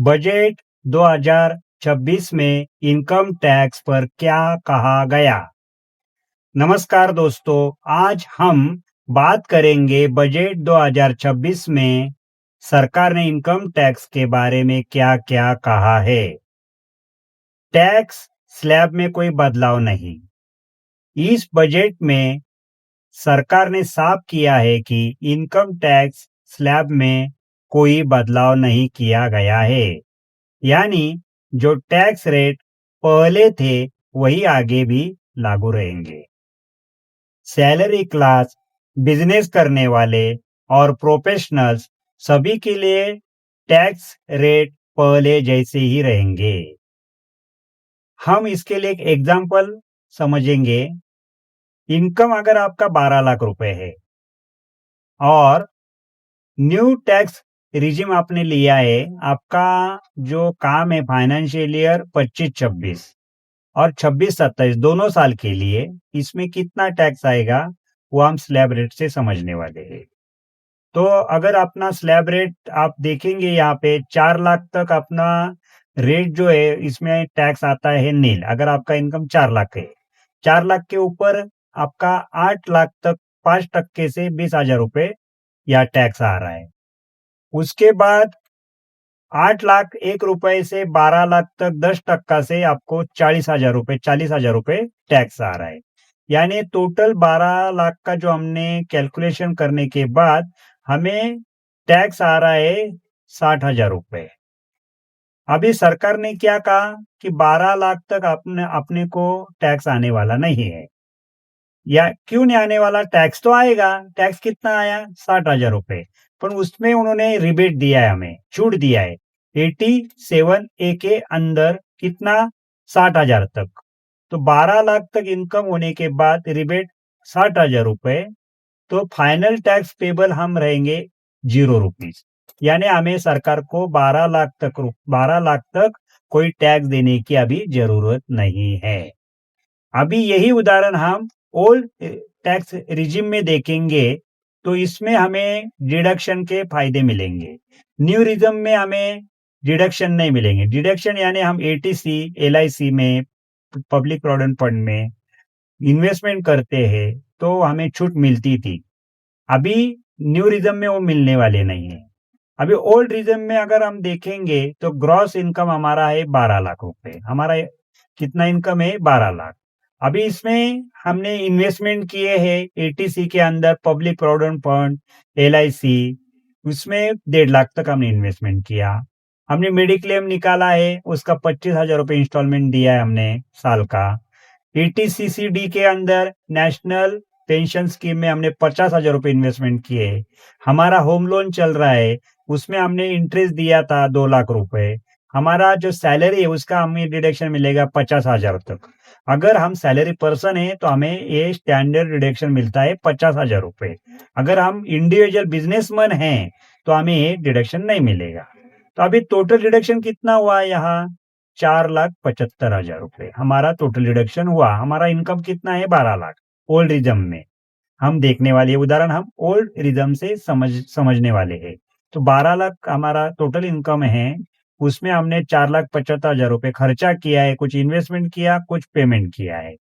Budget 2026 में income tax पर क्या कहा गया? नमस्कार दोस्तों, आज हम बात करेंगे बजट 2026 में सरकार ने इनकम टैक्स के बारे में क्या-क्या कहा है। टैक्स स्लैब में कोई बदलाव नहीं। इस बजट में सरकार ने साफ किया है कि इनकम टैक्स स्लैब में कोई बदलाव नहीं किया गया है। यानी जो टैक्स रेट पहले थे वही आगे भी लागू रहेंगे। सैलरी क्लास, बिजनेस करने वाले और प्रोफेशनल्स सभी के लिए टैक्स रेट पहले जैसे ही रहेंगे। हम इसके लिए एक एग्जांपल समझेंगे। इनकम अगर आपका 12 लाख रुपए है और न्यू टैक्स रिजिम आपने लिया है, आपका जो काम है फाइनेंशियल ईयर 25-26 और 26-27 दोनों साल के लिए, इसमें कितना टैक्स आएगा वो हम स्लैब रेट से समझने वाले हैं। तो अगर अपना स्लैब रेट आप देखेंगे यहाँ पे 4 लाख तक अपना रेट जो है इसमें टैक्स आता है नील। अगर आपका इनकम 4 लाख है, 4 लाख के ऊपर आपका 8 लाख तक 5% से 20,000 रुपए या टैक्स आ रहा है। उसके बाद 8 लाख 1 रुपए से 12 लाख तक 10% से आपको 40,000 रुपए टैक्स आ रहा है। यानी टोटल 12 लाख का जो हमने कैलकुलेशन करने के बाद हमें टैक्स आ रहा है 60,000 रुपए। अभी सरकार ने क्या कहा कि 12 लाख तक अपने अपने को टैक्स आने वाला नहीं है। या क्यों नहीं आने वाला? टैक्स तो आएगा। टैक्स कितना आया? 60,000 रुपए। पर उसमें उन्होंने रिबेट दिया है, हमें छूट दिया है 87A के अंदर कितना? 60,000 तक। तो 12 लाख तक इनकम होने के बाद रिबेट 60,000 रुपए, तो फाइनल टैक्स पेबल हम रहेंगे 0 रुपीज। यानी हमें सरकार को 12 लाख तक कोई टैक्स देने की अभी जरूरत नहीं है। अभी यही उदाहरण हम ओल्ड टैक्स रिजिम में देखेंगे तो इसमें हमें डिडक्शन के फायदे मिलेंगे। न्यू रिजिम में हमें डिडक्शन नहीं मिलेंगे। डिडक्शन यानी हम एटीसी, एलआईसी में, पब्लिक प्रोविडेंट फंड में इन्वेस्टमेंट करते हैं तो हमें छूट मिलती थी। अभी न्यू रिजिम में वो मिलने वाले नहीं है। अभी ओल्ड रिजिम में अगर हम देखेंगे तो ग्रॉस इनकम हमारा है 12 लाख रुपए। हमारा कितना इनकम है? 12 लाख। अभी इसमें हमने इन्वेस्टमेंट किए हैं एटीसी के अंदर, पब्लिक प्रोविडेंट फंड, एलआईसी, उसमें 1.5 लाख तक हमने इन्वेस्टमेंट किया। हमने मेडिक्लेम निकाला है, उसका 25,000 रुपए इंस्टॉलमेंट दिया है हमने साल का। एटीसीसीडी के अंदर नेशनल पेंशन स्कीम में हमने 50,000 रुपए इन्वेस्टमेंट किए। हमारा होम लोन चल रहा है, उसमें हमने इंटरेस्ट दिया था 2 लाख रुपए। हमारा जो सैलरी है उसका हमें डिडक्शन मिलेगा 50,000 तक। अगर हम सैलरी पर्सन है तो हमें ये स्टैंडर्ड डिडक्शन मिलता है 50,000 रुपए। अगर हम इंडिविजुअल बिजनेसमैन हैं तो हमें ये डिडक्शन नहीं मिलेगा। तो अभी टोटल डिडक्शन कितना हुआ यहाँ? 4,75,000 रुपए हमारा टोटल डिडक्शन हुआ। हमारा इनकम कितना है? 12 लाख ओल्ड रिजम में। हम देखने वाले उदाहरण हम ओल्ड रिदम से समझने वाले हैं। तो 12 लाख हमारा टोटल इनकम है, उसमें हमने 4,75,000 रुपए खर्चा किया है, कुछ इन्वेस्टमेंट किया, कुछ पेमेंट किया है।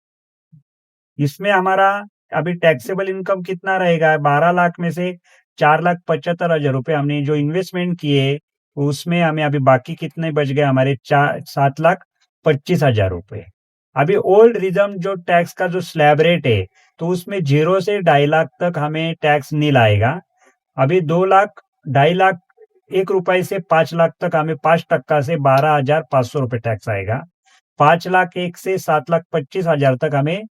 इसमें हमारा अभी टैक्सेबल इनकम कितना रहेगा? 12 लाख में से 4,75,000 रुपए हमने जो इन्वेस्टमेंट किए उसमें हमें अभी बाकी कितने बच गए? हमारे 7,25,000 रुपए। अभी ओल्ड रिदम जो टैक्स का जो स्लैब रेट है तो उसमें 0 से 2.5 लाख तक हमें टैक्स नील आएगा। अभी 2 लाख, 2.5 लाख 1 रुपए से 5 लाख तक हमें 5% से 12,500 रुपए टैक्स आएगा। 5 लाख 1 से 7,25,000 तक हमें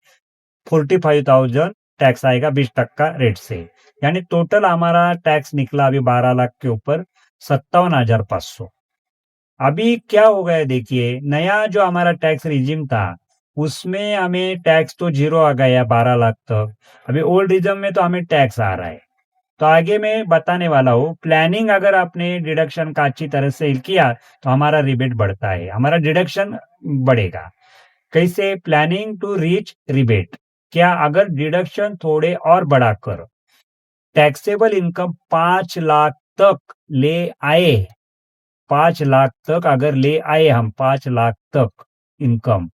45,000 टैक्स आएगा 20% रेट से। यानी टोटल हमारा टैक्स निकला अभी 12 लाख के ऊपर 57,500। अभी क्या हो गया देखिए, नया जो हमारा टैक्स रिजिम था उसमें हमें टैक्स तो 0 आ गया 12 लाख तक। अभी ओल्ड रिजिम में तो हमें टैक्स आ रहा है। तो आगे मैं बताने वाला हूँ, प्लानिंग अगर आपने डिडक्शन का अच्छी तरह से किया तो हमारा रिबेट बढ़ता है, हमारा डिडक्शन बढ़ेगा। कैसे? Planning to reach rebate. क्या? अगर डिडक्शन थोड़े और बढ़ाकर टैक्सेबल इनकम 5 लाख तक ले आए 5 लाख तक अगर ले आए हम 5 लाख तक इनकम,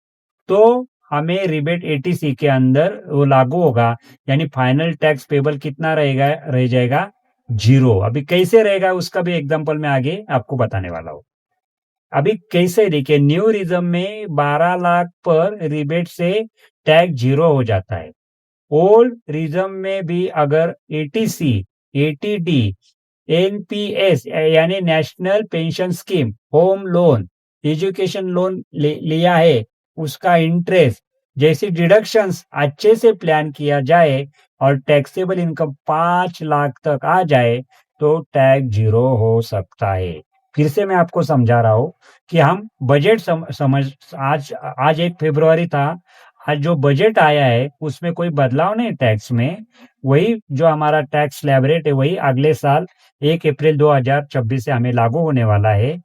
तो हमें रिबेट एटीसी के अंदर वो लागू होगा, यानी फाइनल टैक्स पेबल कितना रहेगा, रह जाएगा 0। अभी कैसे रहेगा उसका भी एग्जांपल मैं आगे आपको बताने वाला हूँ। अभी कैसे देखिए, न्यू रिज्म में 12 लाख पर रिबेट से टैक्स 0 हो जाता है। ओल्ड रिज्म में भी अगर एटीसी, एटीडी, एनपीएस यानी national pension scheme, home loan, education loan लिया है, उसका इंटरेस्ट जैसे डिडक्शंस अच्छे से प्लान किया जाए और टैक्सेबल इनकम 5 लाख तक आ जाए तो टैक्स 0 हो सकता है। फिर से मैं आपको समझा रहा हूं कि हम बजट समझ, आज 1 फरवरी था, आज जो बजट आया है उसमें कोई बदलाव नहीं टैक्स में, वही जो हमारा टैक्स स्लैब रेट है वही अगले साल 1 अप्रैल 2026 से हमें लागू होने वाला है।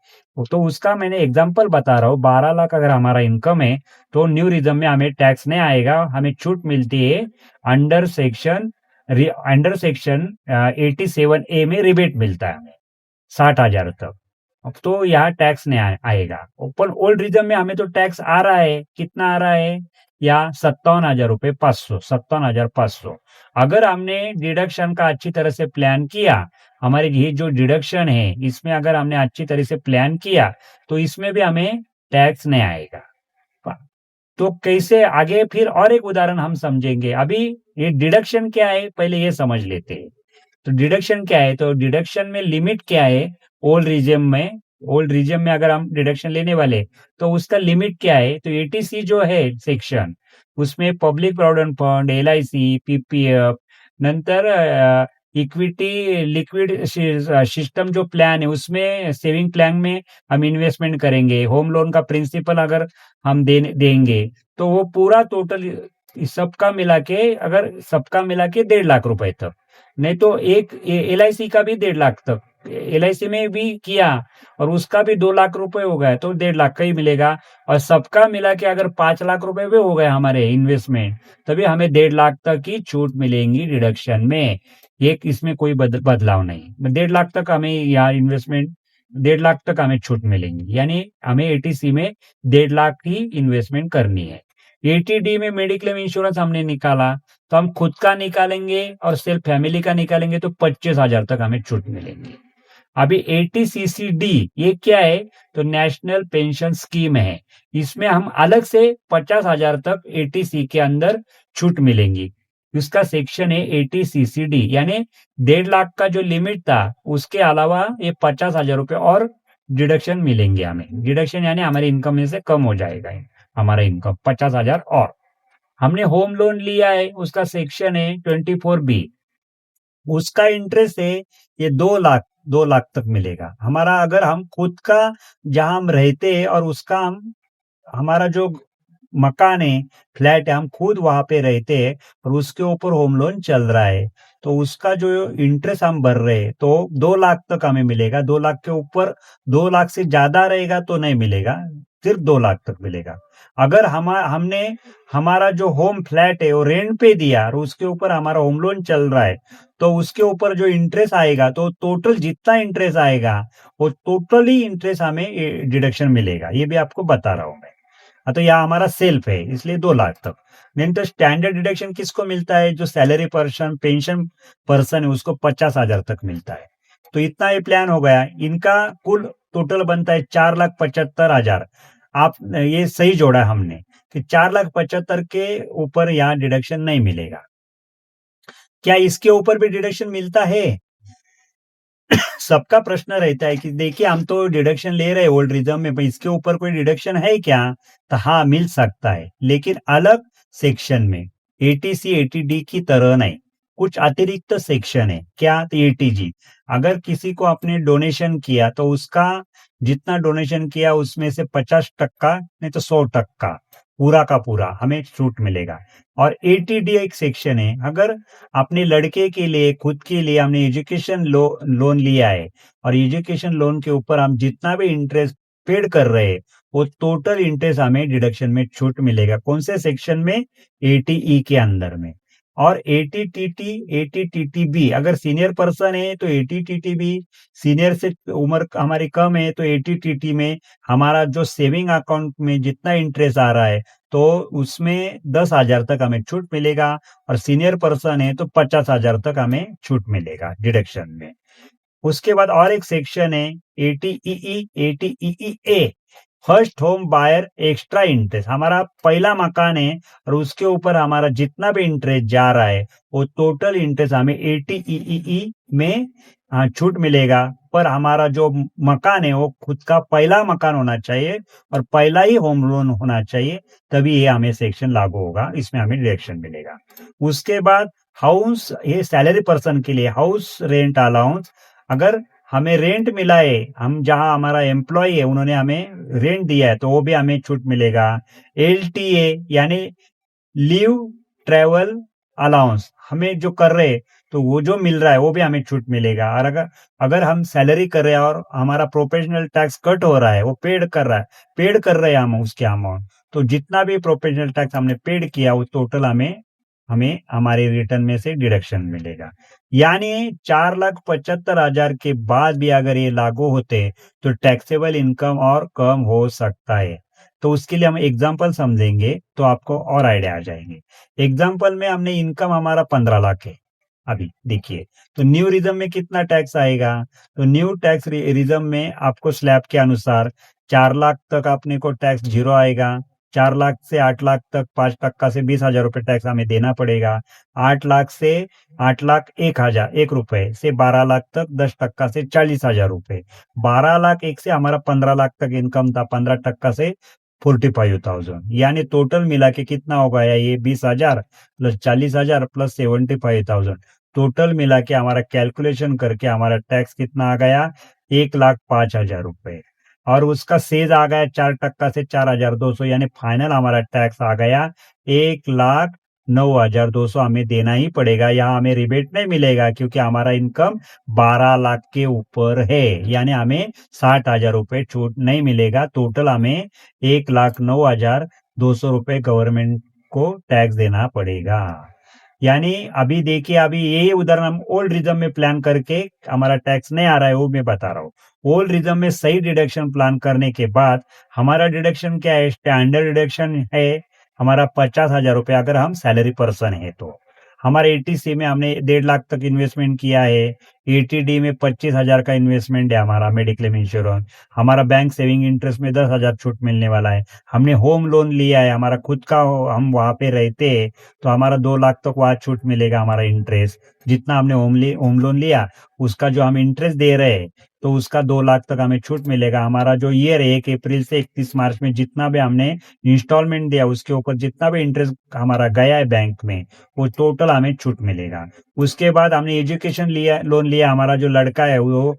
तो उसका मैंने एग्जांपल बता रहा हूँ। 12 लाख अगर हमारा इनकम है तो न्यू रिज्म में हमें टैक्स नहीं आएगा, हमें छूट मिलती है अंडर सेक्शन 87A में रिबेट मिलता है हमें 60,000 तक। अब तो यहाँ टैक्स नहीं आएगा। ओपन ओल्ड रिज्म में हमें तो टैक्स आ रहा है, कितना आ रहा है, या 57,500, 57,500। अगर हमने डिडक्शन का अच्छी तरह से प्लान किया, हमारे ये जो डिडक्शन है इसमें अगर हमने अच्छी तरह से प्लान किया तो इसमें भी हमें टैक्स नहीं आएगा। तो कैसे आगे, फिर और एक उदाहरण हम समझेंगे। अभी ये डिडक्शन क्या है पहले ये समझ लेते हैं। तो डिडक्शन क्या है, तो डिडक्शन में लिमिट क्या है, ओल्ड रिजिम में, ओल्ड रिजिम में अगर हम डिडक्शन लेने वाले तो उसका लिमिट क्या है, तो एटीसी जो है सेक्शन, उसमें public provident fund, LIC, PPF, नंतर इक्विटी लिक्विड सिस्टम जो प्लान है उसमें, सेविंग प्लान में हम इन्वेस्टमेंट करेंगे, होम लोन का प्रिंसिपल अगर हम देंगे तो वो पूरा टोटल सबका मिला के, अगर सबका मिला के 1.5 लाख रुपए तक, नहीं तो एक एलआईसी का भी 1.5 लाख तक, एलआईसी में भी किया और उसका भी 2 लाख रुपए हो गए तो 1.5 लाख का ही मिलेगा। और सबका मिला के अगर 5 लाख रुपए भी हो गए हमारे इन्वेस्टमेंट, तभी हमें 1.5 लाख तक की छूट मिलेंगी डिडक्शन में। एक इसमें कोई बदलाव नहीं, 1.5 लाख तक हमें यहाँ इन्वेस्टमेंट, 1.5 लाख तक हमें छूट मिलेंगी, यानी हमें एटीसी में 1.5 लाख ही इन्वेस्टमेंट करनी है। एटीडी में मेडिक्लेम इंश्योरेंस हमने निकाला तो हम खुद का निकालेंगे और सिर्फ फैमिली का निकालेंगे तो 25,000 तक हमें छूट मिलेंगी। अभी एटीसीसीडी ये क्या है, तो नेशनल पेंशन स्कीम है, इसमें हम अलग से 50,000 तक एटीसी के अंदर छूट मिलेंगी। उसका सेक्शन है एटीसीसीडी, यानी 1.5 लाख का जो लिमिट था उसके अलावा ये 50,000 रुपए और डिडक्शन मिलेंगे हमें। डिडक्शन यानी हमारी इनकम में से कम हो जाएगा हमारा इनकम 50,000। और हमने होम लोन लिया है, उसका सेक्शन है 24B, उसका इंटरेस्ट है ये 2 लाख तक मिलेगा हमारा। अगर हम खुद का जहां हम रहते हैं और उसका हमारा जो मकान है, फ्लैट है, हम खुद वहां पे रहते हैं और उसके ऊपर होम लोन चल रहा है, तो उसका जो इंटरेस्ट हम भर रहे हैं तो 2 लाख तक हमें मिलेगा। 2 लाख के ऊपर, 2 लाख से ज्यादा रहेगा तो नहीं मिलेगा, सिर्फ 2 लाख तक मिलेगा। अगर हमने हमारा जो होम फ्लैट है वो रेंट पे दिया और उसके ऊपर हमारा होम लोन चल रहा है तो उसके ऊपर जो इंटरेस्ट आएगा, तो टोटल जितना इंटरेस्ट आएगा वो टोटली इंटरेस्ट हमें डिडक्शन मिलेगा। ये भी आपको बता रहा हूं मैं। तो यहाँ हमारा सेल्फ है इसलिए 2 लाख तक। नहीं तो स्टैंडर्ड डिडक्शन किसको मिलता है, जो सैलरी पर्सन, पेंशन पर्सन है उसको 50,000 तक मिलता है। तो इतना ये प्लान हो गया, इनका कुल टोटल बनता है 4,75,000। आप ये सही जोड़ा हमने कि 4,75,000 के ऊपर यहाँ डिडक्शन नहीं मिलेगा। क्या इसके ऊपर भी डिडक्शन मिलता है? सबका प्रश्न रहता है कि देखिए हम तो डिडक्शन ले रहे हैं ओल्ड रिजर्व में, इसके ऊपर कोई डिडक्शन है क्या? तो हाँ, मिल सकता है, लेकिन अलग सेक्शन में, एटीसी एटीडी की तरह नहीं, कुछ अतिरिक्त सेक्शन है। क्या? तो एटीजी, अगर किसी को आपने डोनेशन किया तो उसका जितना डोनेशन किया उसमें से 50% नहीं तो 100% पूरा का पूरा हमें छूट मिलेगा। और एटीडी एक सेक्शन है, अगर अपने लड़के के लिए, खुद के लिए हमने एजुकेशन लोन लिया है और एजुकेशन लोन के ऊपर हम जितना भी इंटरेस्ट पेड कर रहे हैं वो टोटल इंटरेस्ट हमें डिडक्शन में छूट मिलेगा। कौन से सेक्शन में? एटीई के अंदर में। और एटीटीटी बी, अगर सीनियर पर्सन है तो एटीटीटी बी, सीनियर से उम्र हमारी कम है तो एटीटीटी में हमारा जो सेविंग अकाउंट में जितना इंटरेस्ट आ रहा है तो उसमें 10,000 तक हमें छूट मिलेगा, और सीनियर पर्सन है तो 50,000 तक हमें छूट मिलेगा डिडक्शन में। उसके बाद और एक सेक्शन है eighty E E A, first home buyer extra interest. हमारा पहला मकान है और उसके ऊपर हमारा जितना भी इंटरेस्ट जा रहा है वो टोटल इंटरेस्ट हमें एटीईई में छूट मिलेगा। पर हमारा जो मकान है वो खुद का पहला मकान होना चाहिए और पहला ही होम लोन होना चाहिए, तभी ये हमें सेक्शन लागू होगा, इसमें हमें डिडक्शन मिलेगा। उसके बाद हाउस, ये सैलरी पर्सन के लिए हाउस रेंट अलाउंस, अगर हमें रेंट मिला है, हम जहां हमारा एम्प्लॉय है उन्होंने हमें रेंट दिया है तो वो भी हमें छूट मिलेगा। एलटीए यानी लीव ट्रैवल अलाउंस हमें जो कर रहे हैं तो वो जो मिल रहा है वो भी हमें छूट मिलेगा। और अगर अगर हम सैलरी कर रहे हैं और हमारा प्रोफेशनल टैक्स कट हो रहा है, वो पेड कर रहे हैं हम उसके अमाउंट, तो जितना भी प्रोफेशनल टैक्स हमने पेड किया वो टोटल हमें हमें हमारे रिटर्न में से डिडक्शन मिलेगा। यानी 4,75,000 के बाद भी अगर ये लागू होते तो टैक्सेबल इनकम और कम हो सकता है। तो उसके लिए हम एग्जांपल समझेंगे तो आपको और आइडिया आ जाएंगे। एग्जांपल में हमने इनकम हमारा 15 लाख है अभी, देखिए तो न्यू रिज्म में कितना टैक्स आएगा। तो न्यू टैक्स रिज्म में आपको स्लैब के अनुसार 4 लाख तक अपने को टैक्स जीरो आएगा। 4 लाख से 8 लाख तक 5% से 20,000 रुपए टैक्स हमें देना पड़ेगा। 8 लाख से 8 लाख 1 रुपए से 12 लाख तक 10% से 40,000 रुपए। 12 लाख एक से हमारा 15 लाख तक इनकम था, 15% से 45,000, यानी टोटल मिला के कितना हो गया ये 20,000 प्लस 40,000 प्लस 75,000, टोटल मिला के हमारा कैलकुलेशन करके हमारा टैक्स कितना आ गया 1,05,000 रुपए। और उसका सेज आ गया 4% से 4,200, यानी फाइनल हमारा टैक्स आ गया 1,09,200 हमें देना ही पड़ेगा। यहाँ हमें रिबेट नहीं मिलेगा क्योंकि हमारा इनकम 12 लाख के ऊपर है, यानी हमें 60,000 रुपए छूट नहीं मिलेगा। टोटल हमें 1,09,200 रुपए गवर्नमेंट को टैक्स देना पड़ेगा। यानी अभी देखिए, अभी ये उदाहरण हम ओल्ड रिज्म में प्लान करके हमारा टैक्स नहीं आ रहा है वो मैं बता रहा हूँ। ओल्ड रिज्म में सही डिडक्शन प्लान करने के बाद हमारा डिडक्शन क्या है, स्टैंडर्ड डिडक्शन है हमारा 50,000 रुपए, अगर हम सैलरी पर्सन है तो। हमारे एटीसी में हमने 1.5 लाख तक इन्वेस्टमेंट किया है। एटीडी में 25,000 का इन्वेस्टमेंट है हमारा मेडिक्लेम इंश्योरेंस। हमारा बैंक सेविंग इंटरेस्ट में 10,000 छूट मिलने वाला है। हमने होम लोन लिया है, हमारा खुद का हम वहां पे रहते हैं तो हमारा 2 लाख तक वहां छूट मिलेगा। हमारा इंटरेस्ट जितना हमने होम लोन लिया उसका जो हम इंटरेस्ट दे रहे हैं तो उसका 2 लाख तक हमें छूट मिलेगा। हमारा जो ईयर है 1 अप्रैल से 31 मार्च में जितना भी हमने इंस्टॉलमेंट दिया उसके ऊपर जितना भी इंटरेस्ट हमारा गया है बैंक में वो टोटल हमें छूट मिलेगा। उसके बाद हमने एजुकेशन लोन लिया, हमारा जो लड़का है वो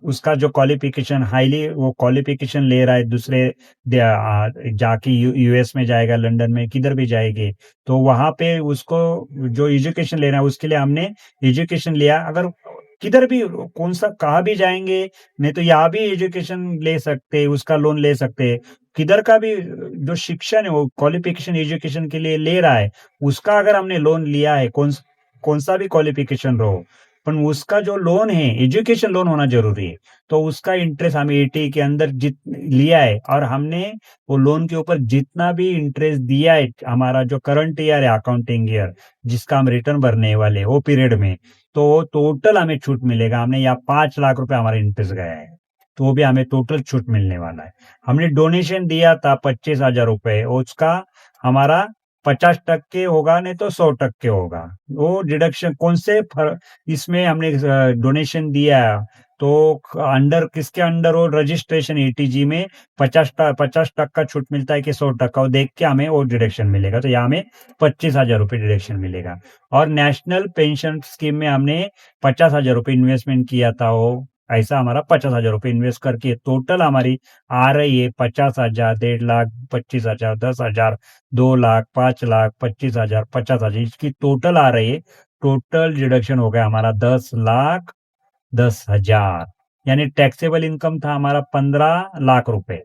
उसका जो क्वालिफिकेशन हाईली वो क्वालिफिकेशन ले रहा है दूसरे जाके यूएस में जाएगा, लंदन में किधर भी जाएंगे तो वहां पे उसको जो एजुकेशन लेना है उसके लिए हमने एजुकेशन लिया। अगर किधर भी कौन सा कहाँ भी जाएंगे नहीं तो यहाँ भी एजुकेशन ले सकते हैं, उसका लोन ले सकते हैं। किधर का भी जो शिक्षण है वो क्वालिफिकेशन एजुकेशन के लिए ले रहा है उसका अगर हमने लोन लिया है, कौन सा भी क्वालिफिकेशन रहो, पर उसका जो लोन है एजुकेशन लोन होना जरूरी है। तो उसका इंटरेस्ट हमें एटी के अंदर जित लिया है और हमने वो लोन के ऊपर जितना भी इंटरेस्ट दिया है हमारा जो करंट ईयर है अकाउंटिंग ईयर जिसका हम रिटर्न भरने वाले वो पीरियड में, तो टोटल हमें छूट मिलेगा। हमने यहाँ 5 लाख रुपए हमारा इंटरेस्ट गया है तो वो भी हमें टोटल छूट मिलने वाला है। हमने डोनेशन दिया था 25,000 रुपए, उसका हमारा 50% होगा नहीं तो 100% होगा। वो डिडक्शन कौन से इसमें हमने डोनेशन दिया तो अंडर किसके अंडर वो रजिस्ट्रेशन एटीजी में 50% छूट मिलता है कि 100%, वो देख के हमें वो डिडक्शन मिलेगा। तो यहाँ हमें 25,000 रुपए डिडक्शन मिलेगा। और नेशनल पेंशन स्कीम में हमने 50,000 रुपए इन्वेस्टमेंट किया था, वो ऐसा हमारा 50,000 रुपए इन्वेस्ट करके टोटल हमारी आ रही है 50,000, 1.5 लाख, 25,000, 10,000, 2 लाख, 5 लाख, 25,000, 50,000, इसकी टोटल आ रही है। टोटल डिडक्शन हो गया हमारा 10,10,000, यानी टैक्सेबल इनकम था हमारा 15 लाख रुपए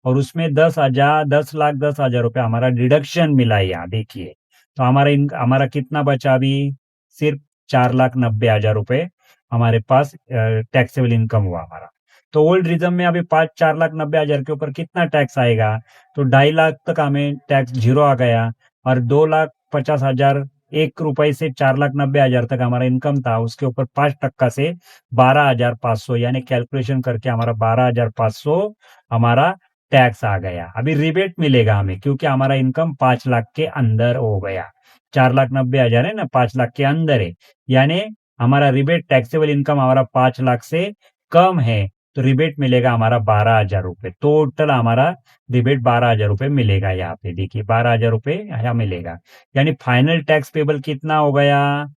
और उसमें 10,000, 10 लाख 10,000 रुपए हमारा डिडक्शन मिला। यहाँ देखिए तो हमारा कितना बचा अभी? सिर्फ 4,90,000 रुपए हमारे पास टैक्सेबल इनकम हुआ हमारा। तो ओल्ड रिजम में अभी 4,90,000 के ऊपर कितना टैक्स आएगा? तो 2.5 लाख तक हमें टैक्स जीरो आ गया, और 2,50,000 1 रुपए से 4,90,000 तक हमारा इनकम था, उसके ऊपर 5% से 12,500, यानी कैलकुलेशन करके हमारा 12,500 हमारा टैक्स आ गया। अभी रिबेट मिलेगा हमें, क्योंकि हमारा इनकम 5 लाख के अंदर हो गया। 4,90,000 है ना, 5 लाख के अंदर है, यानी हमारा रिबेट टैक्सेबल इनकम हमारा 5 लाख से कम है, तो रिबेट मिलेगा हमारा 12,000 रुपए। टोटल हमारा रिबेट 12,000 रुपए मिलेगा। यहाँ पे देखिए 12,000 रुपए यहाँ मिलेगा, यानी फाइनल टैक्स पेबल कितना हो गया?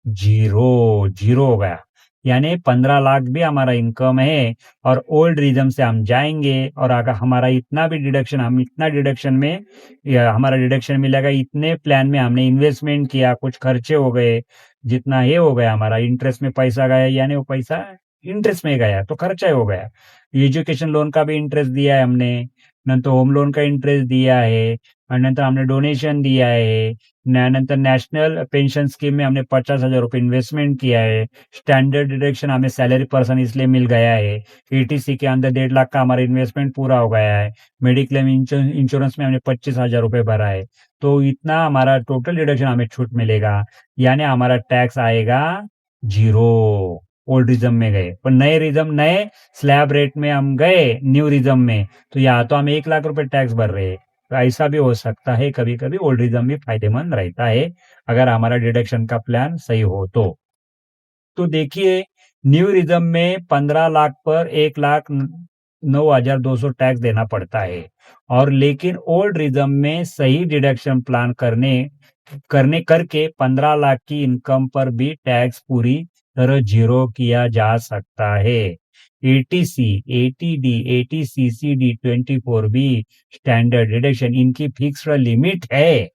जीरो। जीरो हो गया, यानी 15 लाख भी हमारा इनकम है, और ओल्ड रिजम से हम जाएंगे, और अगर हमारा इतना भी डिडक्शन, हम इतना डिडक्शन में, या हमारा डिडक्शन मिलेगा इतने प्लान में हमने इन्वेस्टमेंट किया, कुछ खर्चे हो गए, जितना ये हो गया हमारा इंटरेस्ट में पैसा गया, यानी वो पैसा इंटरेस्ट में गया तो खर्चा हो गया। एजुकेशन लोन का भी इंटरेस्ट दिया है हमने, नंतर होम लोन का इंटरेस्ट दिया है, और नंतर हमने डोनेशन दिया है, नंतर नेशनल पेंशन स्कीम में हमने 50,000 रुपये इन्वेस्टमेंट किया है, स्टैंडर्ड डिडक्शन हमें सैलरी पर्सन इसलिए मिल गया है, ईटीसी के अंदर 1.5 लाख का हमारा इन्वेस्टमेंट पूरा हो गया है, मेडिक्लेम इंश्योरेंस में हमने 25,000 रुपये भरा है, तो इतना हमारा टोटल डिडक्शन हमें छूट मिलेगा, यानी हमारा टैक्स आएगा जीरो। ओल्ड रिजम में गए, पर नए रिजम, नए स्लैब रेट में हम गए न्यू रिजम में, तो या तो हम 1 लाख रुपए टैक्स भर रहे हैं। तो ऐसा भी हो सकता है, कभी कभी ओल्ड रिजम भी फायदेमंद रहता है, अगर हमारा डिडक्शन का प्लान सही हो तो देखिए, न्यू रिजम में 15 लाख पर 1,09,200 टैक्स देना पड़ता है, और लेकिन ओल्ड रिजम में सही डिडक्शन प्लान करने करने करके 15 लाख की इनकम पर भी टैक्स पूरी तरह जीरो किया जा सकता है। Eighty C, eighty D, eighty C C D 24B standard deduction, इनकी फिक्स्ड लिमिट है,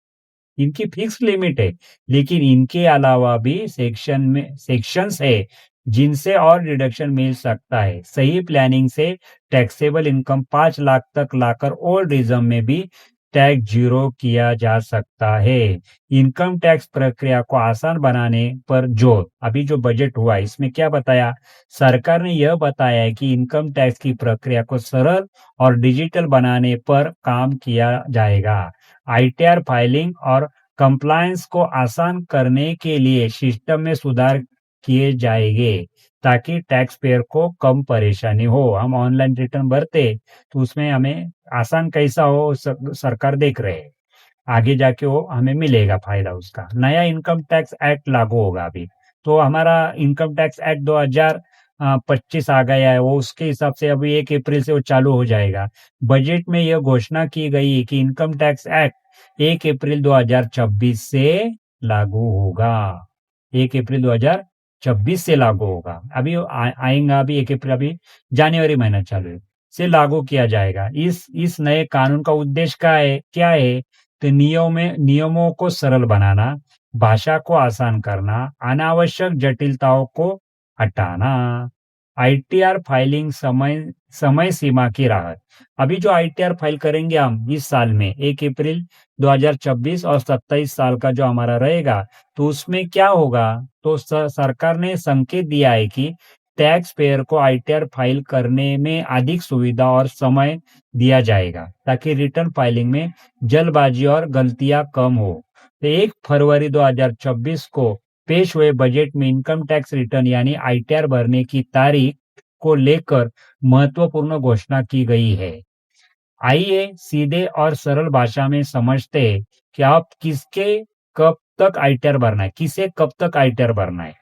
इनकी फिक्स लिमिट है, लेकिन इनके अलावा भी सेक्शंस है जिनसे और डिडक्शन मिल सकता है। सही प्लानिंग से टैक्सेबल इनकम 5 लाख तक लाकर ओल्ड रिजम में भी टैक्स जीरो किया जा सकता है। इनकम टैक्स प्रक्रिया को आसान बनाने पर जोर। अभी जो बजट हुआ इसमें क्या बताया? सरकार ने यह बताया है कि इनकम टैक्स की प्रक्रिया को सरल और डिजिटल बनाने पर काम किया जाएगा। आईटीआर फाइलिंग और कंप्लायंस को आसान करने के लिए सिस्टम में सुधार किए जाएंगे, ताकि टैक्स पेयर को कम परेशानी हो। हम ऑनलाइन रिटर्न भरते तो उसमें हमें आसान कैसा हो, सरकार देख रहे हैं, आगे जाके वो हमें मिलेगा फायदा उसका। नया इनकम टैक्स एक्ट लागू होगा अभी, तो हमारा इनकम टैक्स एक्ट 2025 आ गया है, वो उसके हिसाब से अभी 1 अप्रैल से वो चालू हो जाएगा। बजट में यह घोषणा की गई है कि इनकम टैक्स एक्ट 1 अप्रैल 2026 से लागू होगा। 1 अप्रैल 2026 से लागू होगा। अभी आएगा अभी 1 अप्रैल, अभी जनवरी महीना चालू है, से लागू किया जाएगा। इस नए कानून का उद्देश्य क्या है? तो नियमों को सरल बनाना, भाषा को आसान करना, अनावश्यक जटिलताओं को हटाना, आईटीआर फाइलिंग समय सीमा की राहत। अभी जो आईटीआर फाइल करेंगे हम इस साल में 1 अप्रैल 2026 और 27 साल का जो हमारा रहेगा, तो उसमें क्या होगा? तो सरकार ने संकेत दिया है कि टैक्स पेयर को आईटीआर फाइल करने में अधिक सुविधा और समय दिया जाएगा, ताकि रिटर्न फाइलिंग में जल्दबाजी और गलतियां कम हो। तो 1 फरवरी 2026 को पेश हुए बजट में इनकम टैक्स रिटर्न यानी आईटीआर भरने की तारीख को लेकर महत्वपूर्ण घोषणा की गई है। आइए सीधे और सरल भाषा में समझते हैं कि आप कब तक आईटीआर भरना है, किसे कब तक आईटीआर भरना है।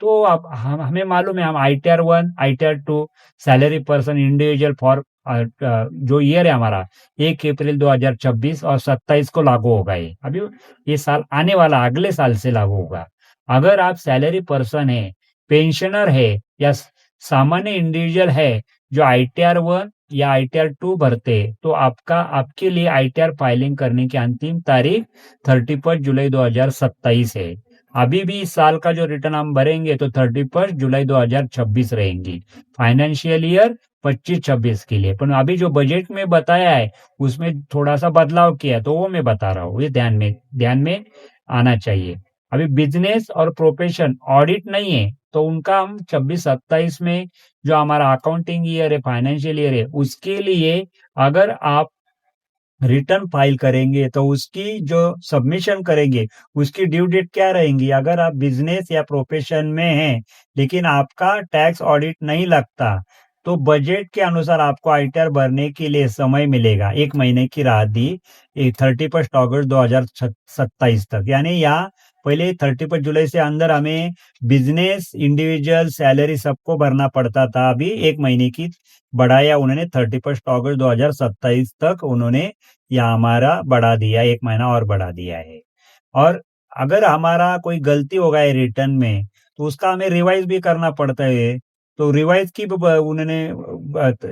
तो अब हमें मालूम है, हम ITR 1, ITR 2, salary person individual for जो ईयर है हमारा 1 अप्रैल 2026 और 27 को लागू होगा। ये अभी ये साल आने वाला अगले साल से लागू होगा। अगर आप सैलरी पर्सन है, पेंशनर है, या सामान्य इंडिविजुअल है जो आईटीआर 1 या आईटीआर 2 भरते, तो आपके लिए आईटीआर फाइलिंग करने की अंतिम तारीख 31 जुलाई 2027 है। अभी भी इस साल का जो रिटर्न हम भरेंगे तो 31 जुलाई 2026 रहेंगी, फाइनेंशियल ईयर 25-26 के लिए। पर अभी जो बजट में बताया है उसमें थोड़ा सा बदलाव किया है, तो वो मैं बता रहा हूँ, ये ध्यान में आना चाहिए। अभी बिजनेस और प्रोफेशन ऑडिट नहीं है, तो उनका हम 26-27 में जो हमारा अकाउंटिंग ईयर है, फाइनेंशियल ईयर है, उसके लिए अगर आप रिटर्न फाइल करेंगे तो उसकी जो सबमिशन करेंगे उसकी ड्यू डेट क्या रहेंगी? अगर आप बिजनेस या प्रोफेशन में हैं लेकिन आपका टैक्स ऑडिट नहीं लगता, तो बजट के अनुसार आपको आईटीआर भरने के लिए समय मिलेगा। 1 महीने की राहत दी 31 अगस्त 2027 तक। यानी यहाँ पहले 31 जुलाई से अंदर हमें बिजनेस, इंडिविजुअल, सैलरी सबको भरना पड़ता था। अभी 1 महीने की बढ़ाया उन्होंने 31 अगस्त 2027 तक उन्होंने या हमारा बढ़ा दिया, 1 महीना और बढ़ा दिया है। और अगर हमारा कोई गलती हो गया है रिटर्न में, तो उसका हमें रिवाइज़ भी करना पड़ता है। तो रिवाइज़ की भी ब उन्होंने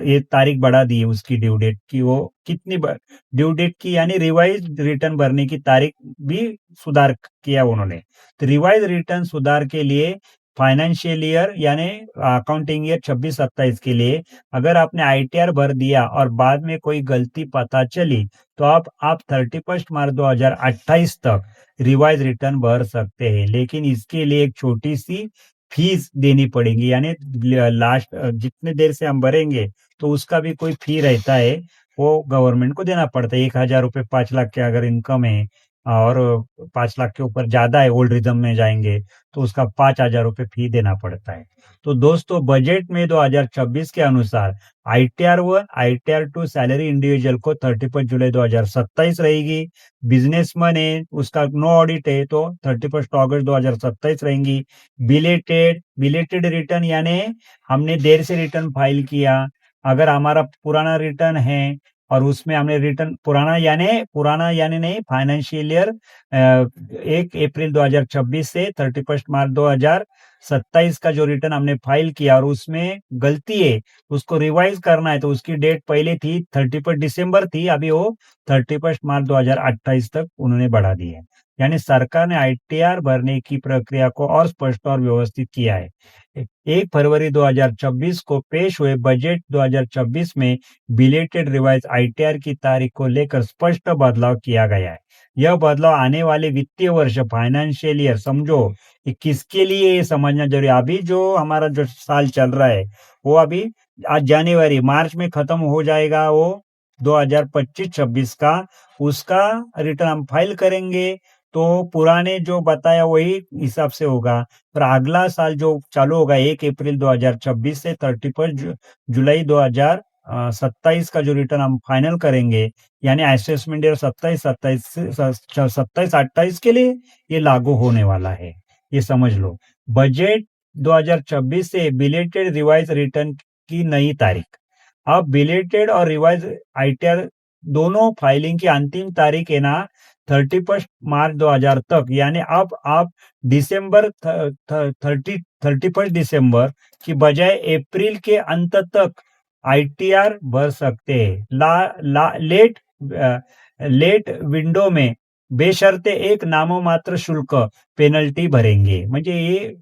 ये तारीख बढ़ा दी है उसकी ड्यू डेट की, वो कितनी ब ड्यू डेट की यानी रिवाइज़्ड रिटर्न भरने की तारीख भी सुधार किया उन्होंने। तो रिवाइज़ रिटर्न सुधार के लिए फाइनेंशियल ईयर यानी अकाउंटिंग ईयर 26-27 के लिए अगर आपने आईटीआर भर दिया और बाद में कोई गलती पता चली, तो आप 31 मार्च 2028 तक रिवाइज़ रिटर्न भर सकते हैं। लेकिन इसके लिए एक छोटी-सी फीस देनी पड़ेगी यानी लास्ट जितने देर से हम भरेंगे, तो उसका भी कोई फी रहता है, वो गवर्नमेंट को देना पड़ता है। ₹1000 5 लाख के अगर इनकम है और 5 लाख के ऊपर ज़्यादा है, ओल्ड रिदम में जाएँगे, तो उसका ₹5000 फी देना पड़ता है। तो दोस्तों बजट में 2026 के अनुसार आईटीआर 1, आईटीआर 2 सैलरी इंडिविजुअल को 31 जुलाई 2027 रहेगी। बिजनेसमैन है, उसका नो ऑडिट है तो 31 अगस्त 2027 रहेंगी। बिलेटेड रिटर्न यानी हमने देर से रिटर्न फाइल किया। अगर हमारा पुराना रिटर्न है और उसमें हमने रिटर्न पुराना यानी नहीं फाइनेंशियल ईयर 1 अप्रैल 2026 से 31 मार्च 2027 का जो रिटर्न हमने फाइल किया और उसमें गलती है, उसको रिवाइज़ करना है तो उसकी डेट पहले थी 31 दिसंबर थी, अभी वो 31 मार्च 2028 तक उन्होंने बढ़ा दी है। यानी सरकार ने आईटीआर भरने की प्रक्रिया को और स्पष्ट और व्यवस्थित किया है। 1 फरवरी 2026 को पेश हुए बजट 2026 में बिलेटेड रिवाइज आईटीआर की तारीख को लेकर स्पष्ट बदलाव किया गया है। यह बदलाव आने वाले वित्तीय वर्ष फाइनेंशियल ईयर समझो कि किसके लिए ये समझना जरूरी है। अभी जो हमारा जो साल चल रहा है वो अभी आज जनवरी मार्च में खत्म हो जाएगा, वो 2025-26 का उसका रिटर्न हम फाइल करेंगे तो पुराने जो बताया वही हिसाब से होगा। पर अगला साल जो चालू होगा 1 अप्रैल 2026 से 31 जुलाई 2027 का जो रिटर्न हम फाइनल करेंगे यानी असेसमेंट ईयर 27-28 के लिए ये लागू होने वाला है। ये समझ लो। बजट 2026 से बिलेटेड रिवाइज रिटर्न की नई तारीख। अब बिलेटेड और रिवाइज आईटीआर दोनों फाइलिंग की अंतिम तारीख है ना 31 मार्च 2000 तक, यानी अब आप दिसंबर 31 दिसंबर की बजाय अप्रैल के अंत तक आईटीआर भर सकते हैं। लेट विंडो में बेशर्ते एक नाममात्र शुल्क पेनल्टी भरेंगे। म्हणजे ये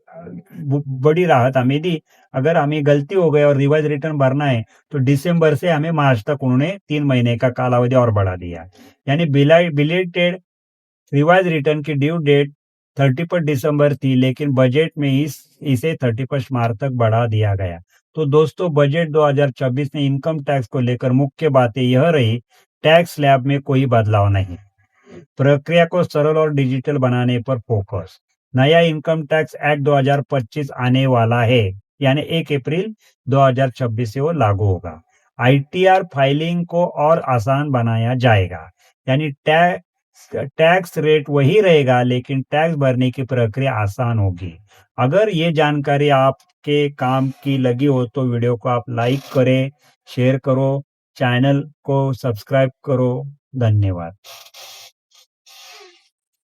बड़ी राहत हमें दी। अगर हमें गलती हो गई और रिवाइज रिटर्न भरना है तो दिसंबर से हमें मार्च तक उन्होंने 3 महीने का कालावधि और बढ़ा दिया। यानी बिलेटेड रिवाइज रिटर्न की ड्यू डेट 31 दिसंबर थी लेकिन बजट में इसे 31 मार्च तक बढ़ा दिया गया। तो दोस्तों बजट 2026 में इनकम टैक्स को लेकर मुख्य बातें यह रही, टैक्स स्लैब में कोई बदलाव नहीं, प्रक्रिया को सरल और डिजिटल बनाने पर फोकस, नया इनकम टैक्स एक्ट 2025 आने वाला है यानी 1 अप्रैल 2026 से वो लागू होगा। आईटीआर फाइलिंग को और आसान बनाया जाएगा यानी टैक्स रेट वही रहेगा लेकिन टैक्स भरने की प्रक्रिया आसान होगी। अगर ये जानकारी आपके काम की लगी हो तो वीडियो को आप लाइक करें, शेयर करो, चैनल को सब्सक्राइब करो। धन्यवाद।